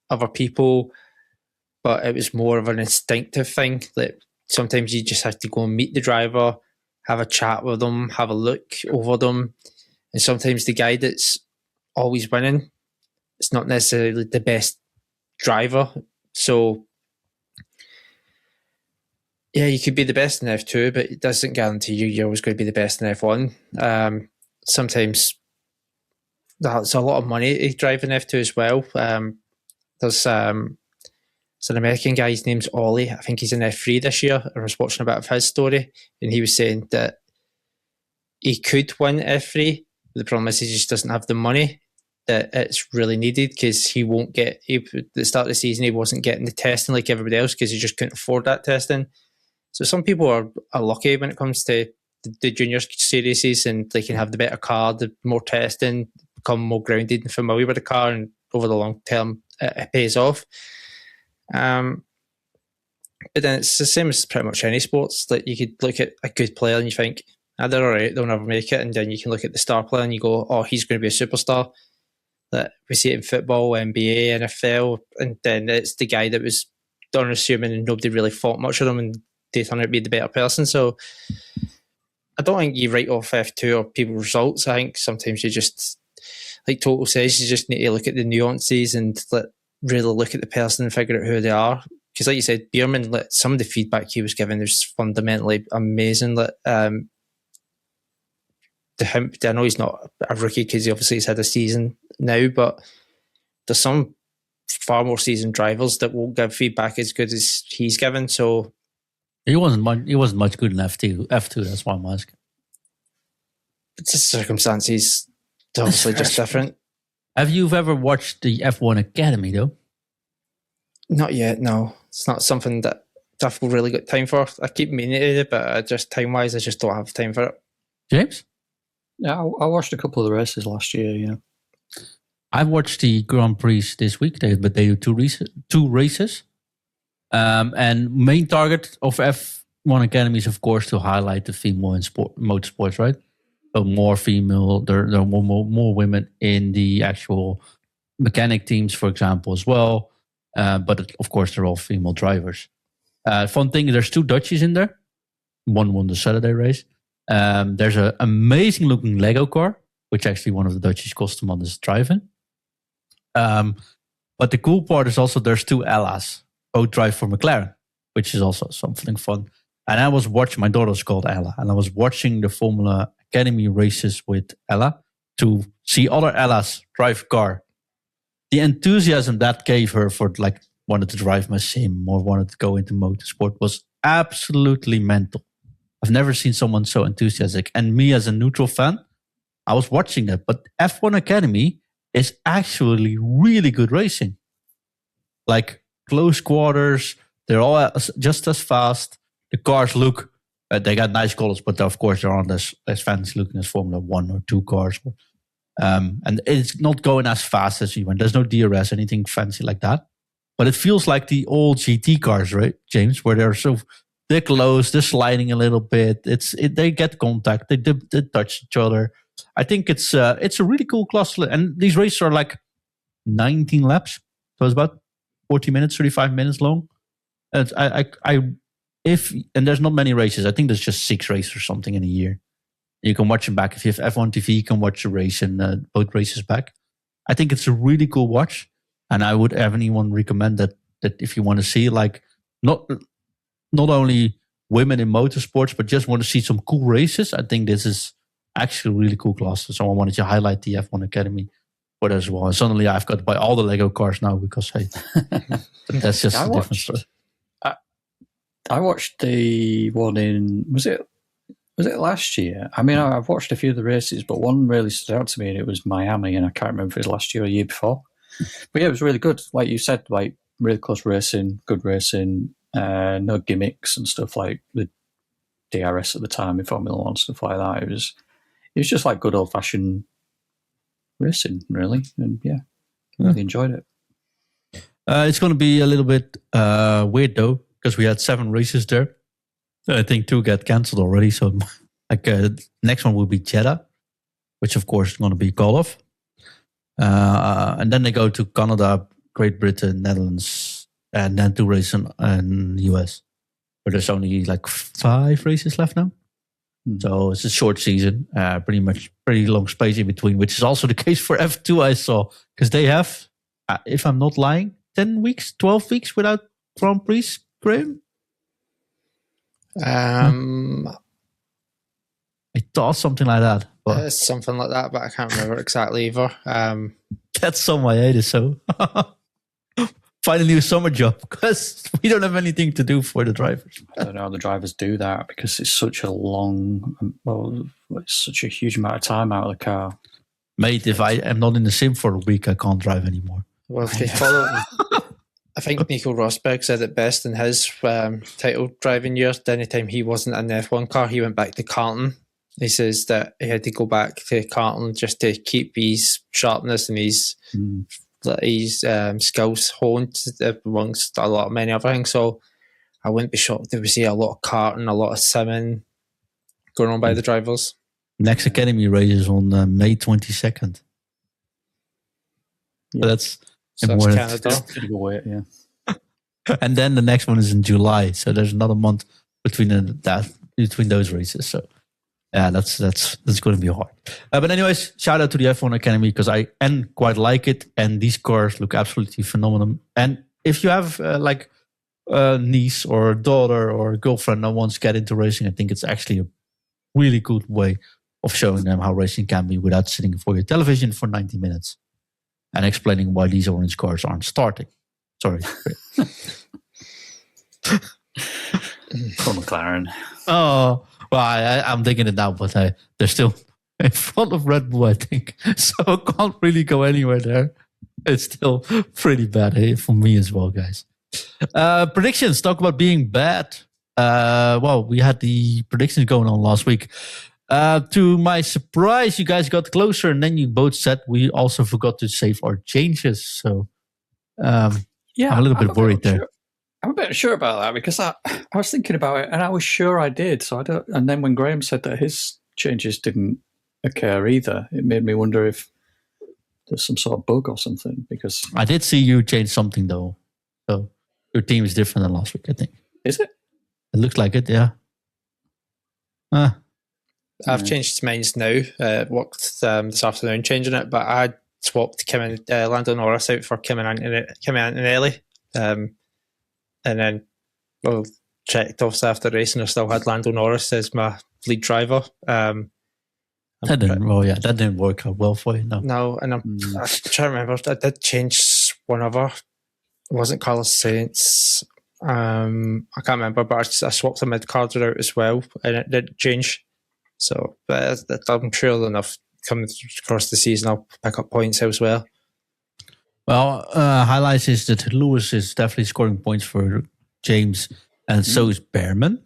other people, but it was more of an instinctive thing. Like sometimes you just have to go and meet the driver, have a chat with them, have a look over them. And sometimes the guy that's always winning, it's not necessarily the best driver. So, yeah, you could be the best in F2, but it doesn't guarantee you're always going to be the best in F1. Sometimes there's a lot of money to drive in F2 as well. There's an American guy, his name's Ollie. I think he's in F3 this year. I was watching a bit of his story, and he was saying that he could win F3. The problem is he just doesn't have the money that it's really needed because he won't get, at the start of the season, he wasn't getting the testing like everybody else because he just couldn't afford that testing. So some people are lucky when it comes to the junior series, and they can have the better car, the more testing, become more grounded and familiar with the car, and over the long term it pays off. But then it's the same as pretty much any sports. Like you could look at a good player and you think, they're all right, they'll never make it. And then you can look at the star player and you go, oh, he's going to be a superstar. That we see it in football, NBA, NFL, and then it's the guy that was unassuming and nobody really thought much of them, and they turn out to be the better person. So I don't think you write off F2 or people's results. I think sometimes you just, like Total says, you just need to look at the nuances and really look at the person and figure out who they are. Because like you said, Bearman, some of the feedback he was giving was fundamentally amazing. I know he's not a rookie because he obviously has had a season now, but there's some far more seasoned drivers that won't give feedback as good as he's given. So he wasn't much good in F2. That's why I'm asking. It's the circumstances, obviously just different. Have you ever watched the F1 Academy though? Not yet. No, it's not something that I've really got time for. I keep meaning to do it, but just time wise, I just don't have time for it. James? Yeah, I watched a couple of the races last year. Yeah, I've watched the Grand Prix this week, but they do two races. And main target of F1 Academy is, of course, to highlight the female in motorsports, right? So more female, there are more women in the actual mechanic teams, for example, as well. But of course, they're all female drivers. Fun thing, there's 2 Dutchies in there. One won the Saturday race. There's an amazing looking Lego car, which actually one of the Dutchies custom is driving. But the cool part is also there's 2 Ella's, both drive for McLaren, which is also something fun. And I was watching, my daughter's called Ella, and I was watching the Formula Academy races with Ella to see other Ella's drive car. The enthusiasm that gave her for wanted to drive my sim or wanted to go into motorsport was absolutely mental. I've never seen someone so enthusiastic. And me as a neutral fan, I was watching that. But F1 Academy is actually really good racing. Like close quarters, they're all just as fast. The cars look, they got nice colors, but of course they aren't as fancy looking as Formula 1 or 2 cars. And it's not going as fast as you went. There's no DRS, anything fancy like that. But it feels like the old GT cars, right, James, where they're close, they're sliding a little bit. They get contact, they touch each other. I think it's a really cool class. And these races are like 19 laps. So it's about 40 minutes, 35 minutes long. And there's not many races. I think there's just 6 races or something in a year. You can watch them back. If you have F1 TV, you can watch a race and both races back. I think it's a really cool watch. And I would have anyone recommend that if you want to see not only women in motorsports, but just want to see some cool races, I think this is actually a really cool class. So I wanted to highlight the F1 Academy for that as well. And suddenly I've got to buy all the Lego cars now because, hey, that's just a different story. I watched the one in, was it last year? I mean, I've watched a few of the races, but one really stood out to me, and it was Miami, and I can't remember if it was last year or the year before. But yeah, it was really good. Like you said, like really close racing, good racing, no gimmicks and stuff like the DRS at the time in Formula 1, stuff like that. It was just like good old-fashioned racing, really. And yeah, really enjoyed it. It's going to be a little bit weird, though, because we had 7 races there. I think 2 got cancelled already. So next one will be Jeddah, which of course is going to be call off. And then they go to Canada, Great Britain, Netherlands, and then 2 races in the US. But there's only 5 races left now. So it's a short season, pretty long space in between, which is also the case for F2 I saw. Because they have, if I'm not lying, 10 weeks, 12 weeks without Grand Prix, Graeme? I thought something like that. But something like that, but I can't remember exactly either. That's on my head, so find a new summer job because we don't have anything to do for the drivers. I don't know how the drivers do that because it's such a it's such a huge amount of time out of the car. Mate, if I am not in the sim for a week, I can't drive anymore. Well, if they follow, I think Nico Rosberg said it best in his title driving years. Anytime he wasn't in the F1 car, he went back to karting. He says that he had to go back to karting just to keep his sharpness and his skills honed amongst a lot of many other things. So I wouldn't be shocked if we see a lot of karting, a lot of simming going on by the drivers. Next Academy race is on May 22nd. Yeah. That's Canada. Yeah. And then the next one is in July. So there's another month between those races. So yeah, that's going to be hard. But anyways, shout out to the F1 Academy because I quite like it. And these cars look absolutely phenomenal. And if you have a niece or a daughter or a girlfriend that wants to get into racing, I think it's actually a really good way of showing them how racing can be without sitting for your television for 90 minutes and explaining why these orange cars aren't starting. Sorry. Poor McLaren. Oh, well, I'm thinking it now, but they're still in front of Red Bull, I think. So I can't really go anywhere there. It's still pretty bad for me as well, guys. Predictions. Talk about being bad. Well, we had the predictions going on last week. To my surprise, you guys got closer, and then you both said we also forgot to save our changes. So, I'm a little bit worried there. Sure. I'm a bit sure about that because I was thinking about it, and I was sure I did. So I don't. And then when Graeme said that his changes didn't occur either, it made me wonder if there's some sort of bug or something. Because I did see you change something though. So your team is different than last week, I think. Is it? It looks like it, yeah. I've changed mine now. Worked this afternoon changing it, but I swapped Lando Norris out for Kimi Antonelli, and then checked obviously after racing. I still had Lando Norris as my lead driver. That didn't work out well for you. No, and I'm trying to remember. I did change one other. It wasn't Carlos Sainz. I can't remember, but I swapped the mid carder out as well, and it didn't change. So, but I'm sure enough coming across the season, I'll pick up points elsewhere. Well, highlights is that Lewis is definitely scoring points for James, and so is Bearman.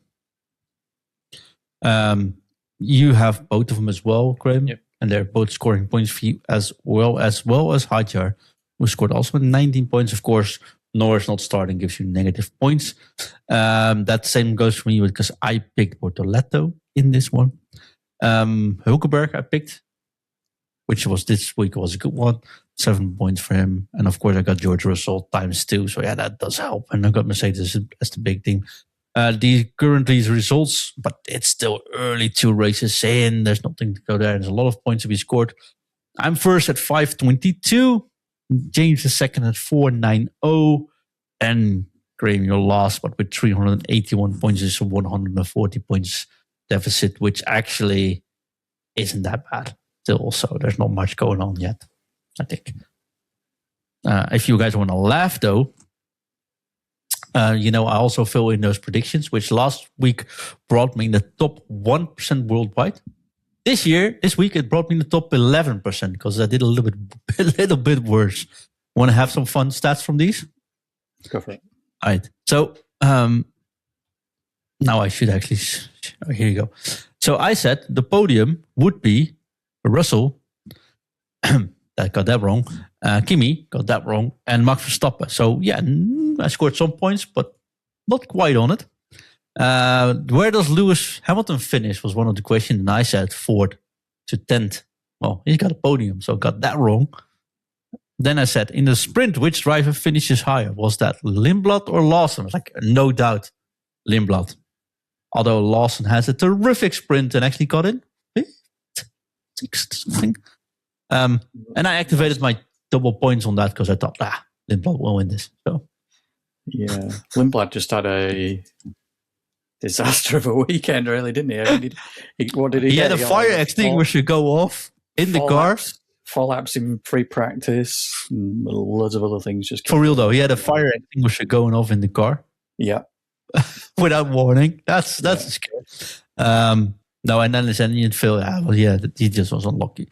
You have both of them as well, Graeme, and they're both scoring points for you as well as Hadjar, who scored also 19 points. Of course, Norris not starting gives you negative points. That same goes for me because I picked Bortoletto in this one. Hulkenberg I picked, which was this week was a good one. 7 points for him. And of course I got George Russell ×2. So yeah, that does help. And I got Mercedes as the big team. The currently results, but it's still early 2 races in. There's nothing to go there. There's a lot of points to be scored. I'm first at 522. James is second at 490. And Graeme, you're last, but with 381 points is a 140 points deficit, which actually isn't that bad still. So there's not much going on yet, I think. If you guys want to laugh, though, I also fill in those predictions, which last week brought me in the top 1% worldwide. This week, it brought me in the top 11% because I did a little bit worse. Want to have some fun stats from these? Go for it. All right. So now I should actually... here you go. So I said the podium would be Russell. That got that wrong. Kimi got that wrong. And Max Verstappen. So yeah, I scored some points, but not quite on it. Where does Lewis Hamilton finish was one of the questions. And I said 4th to 10th. Well, he's got a podium, so got that wrong. Then I said, in the sprint, which driver finishes higher? Was that Lindblad or Lawson? I was like, no doubt, Lindblad. Although Lawson has a terrific sprint and actually got in 6th, something. And I activated my double points on that because I thought, Lindblad will win this. So yeah, Lindblad just had a disaster of a weekend, really, didn't he? What did he get? He had a fire extinguisher go off in the car. 4 laps in pre-practice, and loads of other things. Just for real though, he had a fire extinguisher going off in the car. Yeah, without warning. That's scary. No, and then his engine failed. He just was unlucky.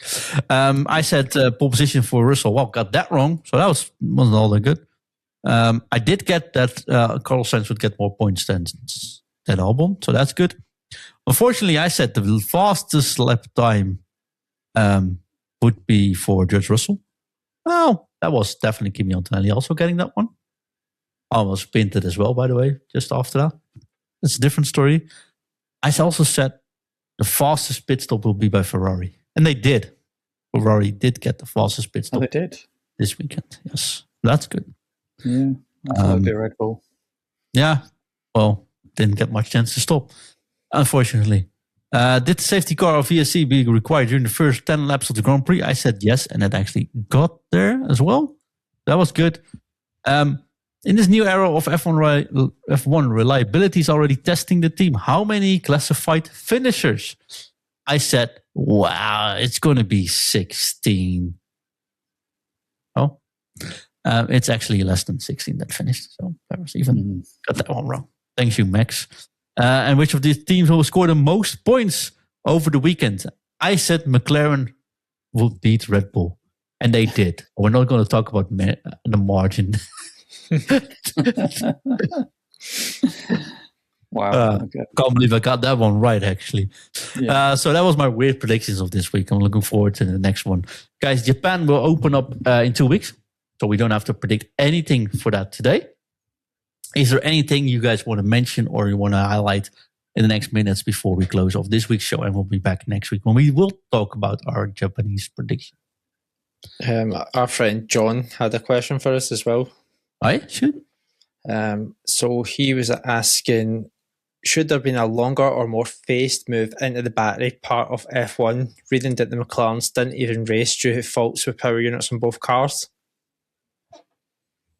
I said pole position for Russell. Well, got that wrong, so that wasn't all that good. I did get that Carlos Sainz would get more points than Albon, so that's good. Unfortunately, I said the fastest lap time would be for George Russell. Well, that was definitely Kimi Antonelli also getting that one. Almost pinned it as well, by the way, just after that. It's a different story. I also said the fastest pit stop will be by Ferrari. And they did. Ferrari did get the fastest pit stop. Oh, they did? This weekend, yes. That's good. Yeah, I thought it'd be Red Bull. Yeah, well, didn't get much chance to stop, unfortunately. Did the safety car of VSC be required during the first 10 laps of the Grand Prix? I said yes, and it actually got there as well. That was good. In this new era of F1 reliability is already testing the team. How many classified finishers? I said, wow, it's going to be 16. Oh, it's actually less than 16 that finished. So I was even got that one wrong. Thank you, Max. And which of these teams will score the most points over the weekend? I said McLaren will beat Red Bull. And they did. We're not going to talk about the margin. Wow. Okay. Can't believe I got that one right, actually. Yeah. So that was my weird predictions of this week. I'm looking forward to the next one. Guys, Japan will open up in 2 weeks. So we don't have to predict anything for that today. Is there anything you guys want to mention or you want to highlight in the next minutes before we close off this week's show? And we'll be back next week when we will talk about our Japanese prediction. Our friend John had a question for us as well. I should. So he was asking should there have been a longer or more phased move into the battery part of F1, reading that the McLarens didn't even race due to faults with power units on both cars?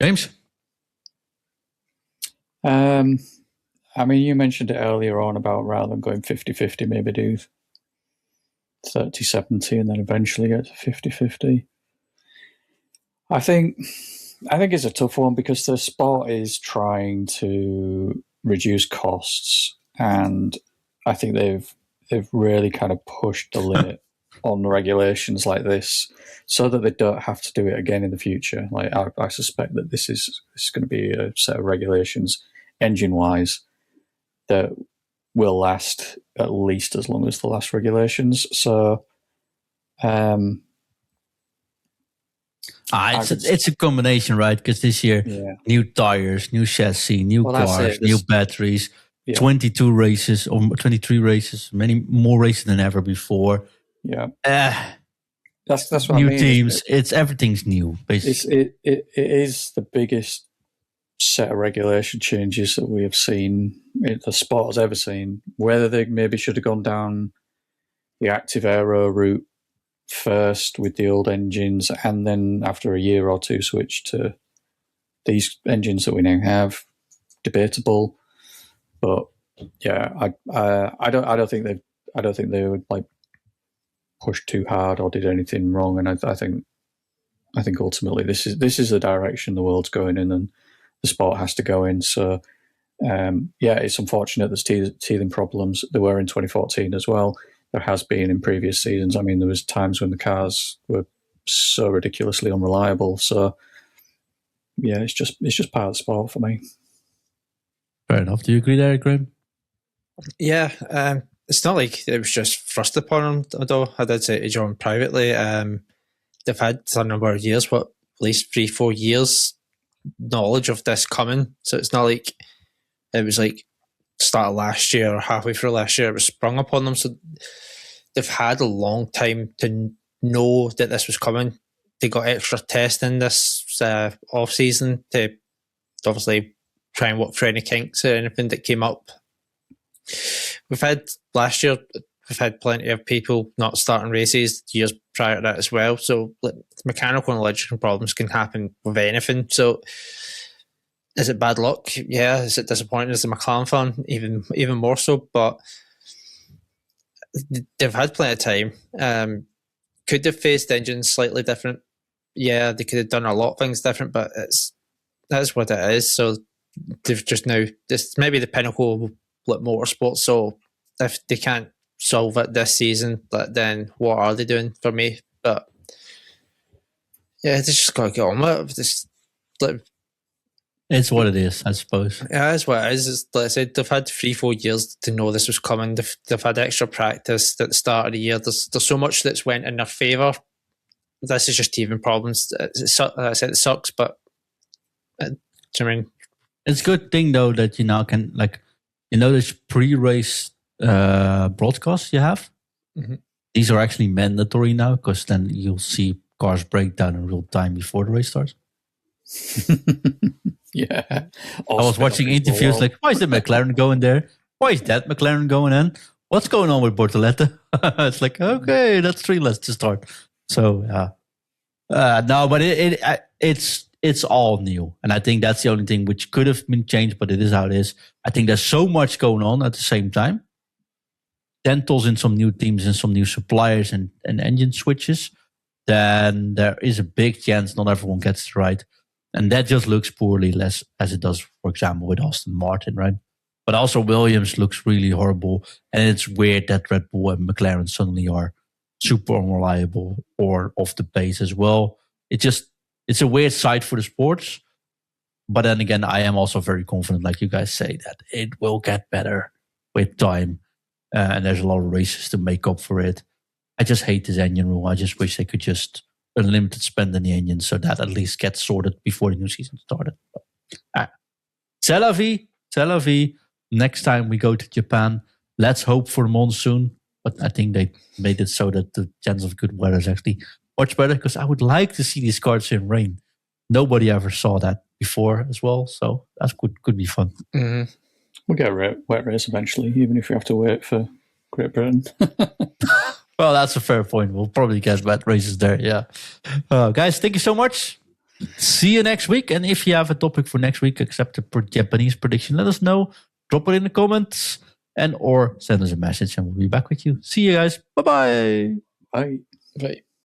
James? I mean, you mentioned it earlier on about rather than going 50-50, maybe do 30-70 and then eventually get to 50-50. I think it's a tough one because the sport is trying to reduce costs, and I think they've really kind of pushed the limit on regulations like this so that they don't have to do it again in the future. Like I suspect that this is going to be a set of regulations engine-wise that will last at least as long as the last regulations. So it's a combination, right? Because this year, new tires, new chassis, new cars, new batteries, 22 races or 23 races, many more races than ever before. Yeah, that's what new I mean. Teams. It's everything's new. Basically, it is the biggest set of regulation changes that we have seen, the sport has ever seen. Whether they maybe should have gone down the active aero route first with the old engines, and then after a year or two switch to these engines that we now have, debatable. But yeah, I don't think they would like push too hard or did anything wrong. And I think ultimately this is the direction the world's going in, and the sport has to go in. So it's unfortunate there's teething problems. There were in 2014 as well. There has been in previous seasons. I mean, there was times when the cars were so ridiculously unreliable. So yeah, it's just part of the sport for me. Fair enough. Do you agree there, Graeme? Yeah, it's not like it was just thrust upon them, though. I did say to John privately, they've had a number of years, at least 3-4 years, knowledge of this coming. So it's not like it was like start of last year or halfway through last year it was sprung upon them. So they've had a long time to know that this was coming. They got extra testing this off season to obviously try and work through any kinks or anything that came up. Last year we've had plenty of people not starting races years prior to that as well. So mechanical and electrical problems can happen with anything. So is it bad luck? Yeah. Is it disappointing as a McLaren fan? Even more so. But they've had plenty of time. Could they have faced engines slightly different? Yeah, they could have done a lot of things different, but that's what it is. So they've just now, this maybe the pinnacle of motorsport. So if they can't solve it this season, but then what are they doing for me? But yeah, they just got to get on with it. It's what it is, I suppose. Yeah, that's what it is. Like I said, they've had 3-4 years to know this was coming. They've had extra practice at the start of the year. There's so much that's went in their favour. This is just teething problems. I said it sucks, but I mean, it's a good thing though that you now can this pre-race broadcast you have. Mm-hmm. These are actually mandatory now because then you'll see cars break down in real time before the race starts. Yeah, I was watching interviews like, why is the McLaren going there? Why is that McLaren going in? What's going on with Bortoletti? It's like, okay, that's 3 less to start. So no, but it's all new, and I think that's the only thing which could have been changed, but it is how it is. I think there's so much going on at the same time. Dentals in some new teams and some new suppliers and engine switches. Then there is a big chance not everyone gets it right. And that just looks poorly, less as it does, for example, with Aston Martin, right? But also Williams looks really horrible. And it's weird that Red Bull and McLaren suddenly are super unreliable or off the pace as well. It's a weird sight for the sports. But then again, I am also very confident, like you guys say, that it will get better with time. And there's a lot of races to make up for it. I just hate this engine rule. I just wish they could just unlimited spend in the engine so that at least gets sorted before the new season started. C'est la vie. Next time we go to Japan, let's hope for monsoon. But I think they made it so that the chance of good weather is actually much better, because I would like to see these cars in rain. Nobody ever saw that before as well, so that could be fun. Mm-hmm. We'll get a wet race eventually, even if we have to wait for Great Britain. Well, that's a fair point. We'll probably get wet races there, yeah. Guys, thank you so much. See you next week. And if you have a topic for next week, except the Japanese prediction, let us know. Drop it in the comments or send us a message and we'll be back with you. See you guys. Bye-bye. Bye. Right.